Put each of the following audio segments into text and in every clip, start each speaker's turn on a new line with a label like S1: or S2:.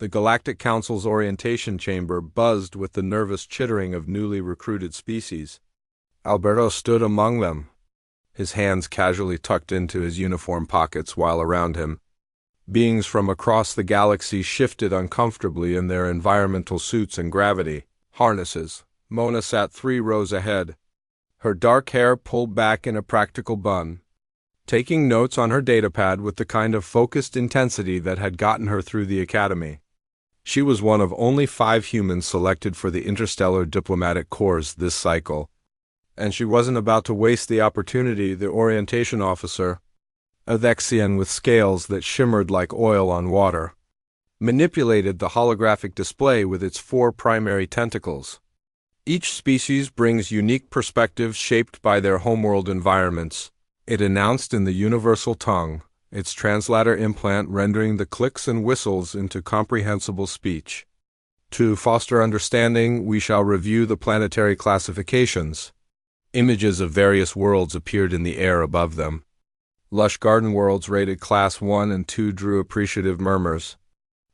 S1: The Galactic Council's orientation chamber buzzed with the nervous chittering of newly recruited species. Alberto stood among them, his hands casually tucked into his uniform pockets, while around him, beings from across the galaxy shifted uncomfortably in their environmental suits and gravity harnesses. Mona sat 3 rows ahead, her dark hair pulled back in a practical bun, taking notes on her datapad with the kind of focused intensity that had gotten her through the academy. She was one of only 5 humans selected for the Interstellar Diplomatic Corps this cycle, and she wasn't about to waste the opportunity. The orientation officer, a Vexian with scales that shimmered like oil on water, manipulated the holographic display with its 4 primary tentacles. Each species brings unique perspectives shaped by their homeworld environments, it announced in the universal tongue, its translator implant rendering the clicks and whistles into comprehensible speech. To foster understanding, we shall review the planetary classifications. Images of various worlds appeared in the air above them. Lush garden worlds rated Class 1 and 2 drew appreciative murmurs.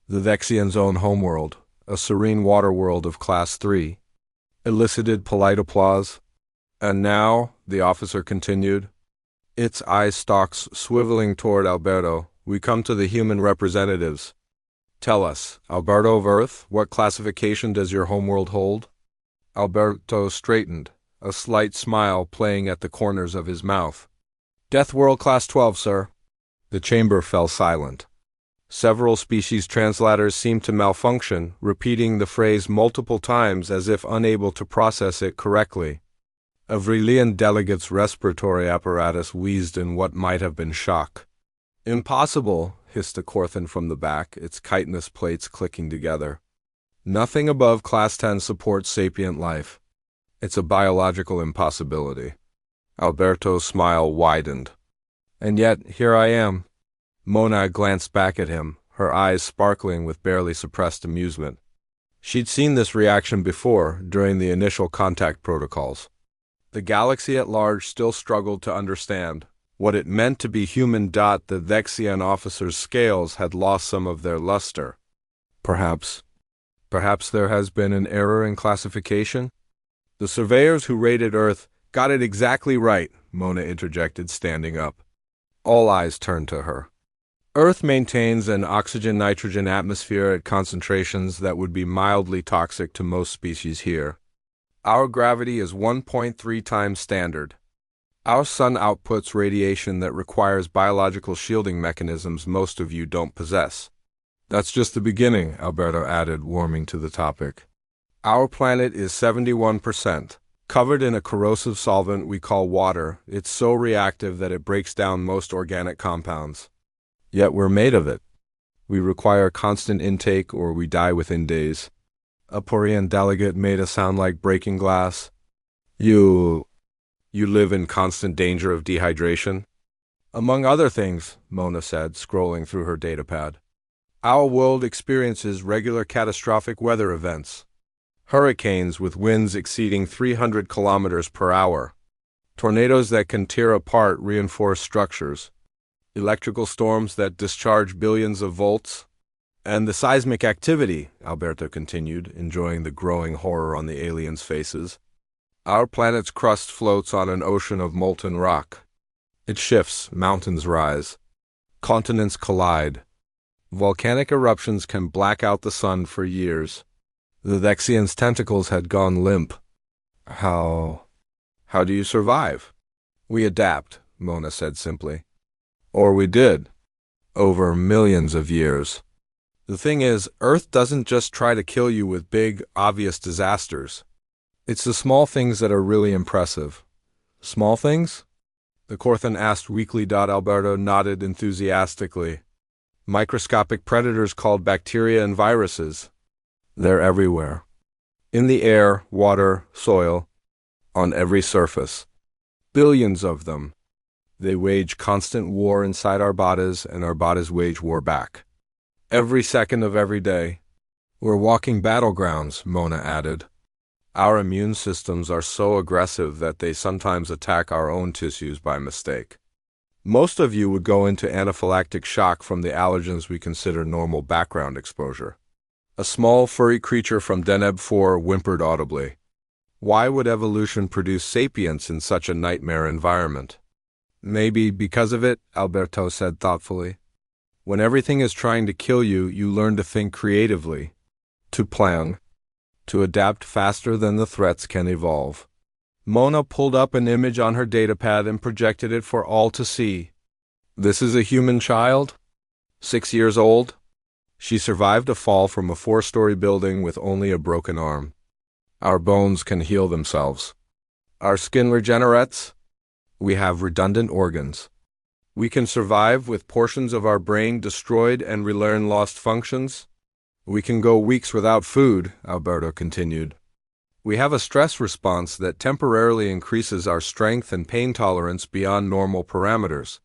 S1: The Vexian's own homeworld, a serene water world of Class 3, elicited polite applause. And now, the officer continued, its eye stalks swiveling toward Alberto, we come to the human representatives. Tell us, Alberto of Earth, what classification does your homeworld hold? Alberto straightened, a slight smile playing at the corners of his mouth. Death World Class 12, sir. The chamber fell silent. Several species translators seemed to malfunction, repeating the phrase multiple times as if unable to process it correctly. A Vrilian delegate's respiratory apparatus wheezed in what might have been shock. Impossible, hissed a Corthan from the back, its chitinous plates clicking together. Nothing above Class 10 supports sapient life. It's a biological impossibility. Alberto's smile widened. And yet, here I am. Mona glanced back at him, her eyes sparkling with barely suppressed amusement. She'd seen this reaction before, during the initial contact protocols. The galaxy at large still struggled to understand what it meant to be human. The Vexian officer's scales had lost some of their luster. Perhaps there has been an error in classification? The surveyors who rated Earth got it exactly right, Mona interjected, standing up. All eyes turned to her. Earth maintains an oxygen-nitrogen atmosphere at concentrations that would be mildly toxic to most species here. Our gravity is 1.3 times standard. Our sun outputs radiation that requires biological shielding mechanisms most of you don't possess. That's just the beginning, Alberto added, warming to the topic. Our planet is 71%, covered in a corrosive solvent we call water. It's so reactive that it breaks down most organic compounds. Yet we're made of it. We require constant intake or we die within days. A Porian delegate made a sound like breaking glass. You live in constant danger of dehydration? Among other things, Mona said, scrolling through her datapad. Our world experiences regular catastrophic weather events. Hurricanes with winds exceeding 300 kilometers per hour. Tornadoes that can tear apart reinforced structures. Electrical storms that discharge billions of volts. And the seismic activity, Alberto continued, enjoying the growing horror on the aliens' faces. Our planet's crust floats on an ocean of molten rock. It shifts, mountains rise. Continents collide. Volcanic eruptions can black out the sun for years. The Vexian's tentacles had gone limp. How do you survive? We adapt, Mona said simply. Or we did. Over millions of years. The thing is, Earth doesn't just try to kill you with big, obvious disasters. It's the small things that are really impressive. Small things? The Corthan asked weakly. Alberto nodded enthusiastically. Microscopic predators called bacteria and viruses. They're everywhere. In the air, water, soil, on every surface. Billions of them. They wage constant war inside our bodies, and our bodies wage war back. Every second of every day. We're walking battlegrounds, Mona added. Our immune systems are so aggressive that they sometimes attack our own tissues by mistake. Most of you would go into anaphylactic shock from the allergens we consider normal background exposure. A small, furry creature from Deneb 4 whimpered audibly. Why would evolution produce sapience in such a nightmare environment? Maybe because of it, Alberto said thoughtfully. When everything is trying to kill you, you learn to think creatively, to plan, to adapt faster than the threats can evolve. Mona pulled up an image on her datapad and projected it for all to see. This is a human child? 6 years old? She survived a fall from a 4-story building with only a broken arm. Our bones can heal themselves. Our skin regenerates. We have redundant organs. We can survive with portions of our brain destroyed and relearn lost functions. We can go weeks without food, Alberto continued. We have a stress response that temporarily increases our strength and pain tolerance beyond normal parameters.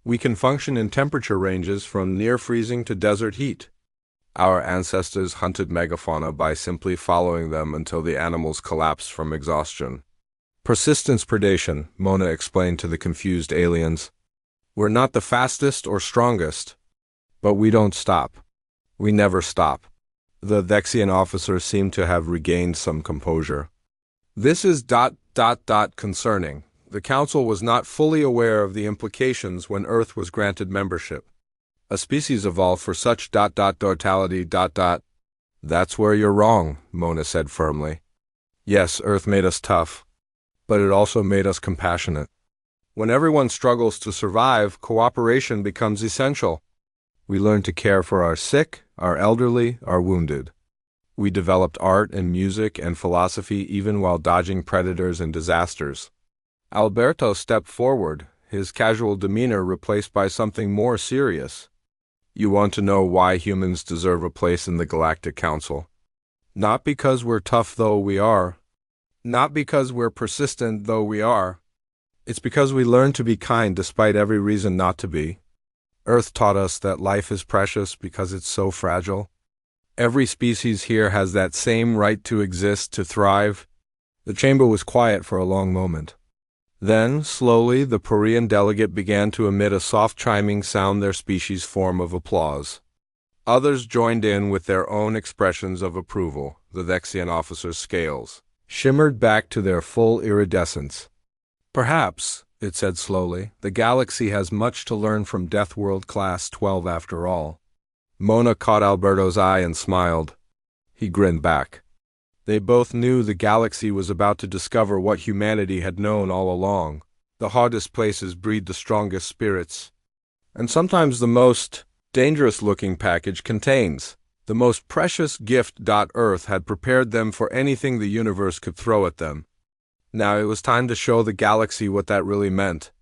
S1: We can function in temperature ranges from near freezing to desert heat. Our ancestors hunted megafauna by simply following them until the animals collapsed from exhaustion. Persistence predation, Mona explained to the confused aliens. We're not the fastest or strongest, but we don't stop. We never stop. The Vexian officer seemed to have regained some composure. This is ... concerning. The Council was not fully aware of the implications when Earth was granted membership. A species evolved for such ... totality ... That's where you're wrong, Mona said firmly. Yes, Earth made us tough, but it also made us compassionate. When everyone struggles to survive, cooperation becomes essential. We learn to care for our sick, our elderly, our wounded. We developed art and music and philosophy even while dodging predators and disasters. Alberto stepped forward, his casual demeanor replaced by something more serious. You want to know why humans deserve a place in the Galactic Council? Not because we're tough though we are. Not because we're persistent though we are. It's because we learn to be kind despite every reason not to be. Earth taught us that life is precious because it's so fragile. Every species here has that same right to exist, to thrive. The chamber was quiet for a long moment. Then, slowly, the Parian delegate began to emit a soft chiming sound, their species' form of applause. Others joined in with their own expressions of approval. The Vexian officer's scales shimmered back to their full iridescence. Perhaps, it said slowly, the galaxy has much to learn from Death World Class 12 after all. Mona caught Alberto's eye and smiled. He grinned back. They both knew the galaxy was about to discover what humanity had known all along. The hardest places breed the strongest spirits. And sometimes the most dangerous-looking package contains the most precious gift. Earth had prepared them for anything the universe could throw at them. Now it was time to show the galaxy what that really meant.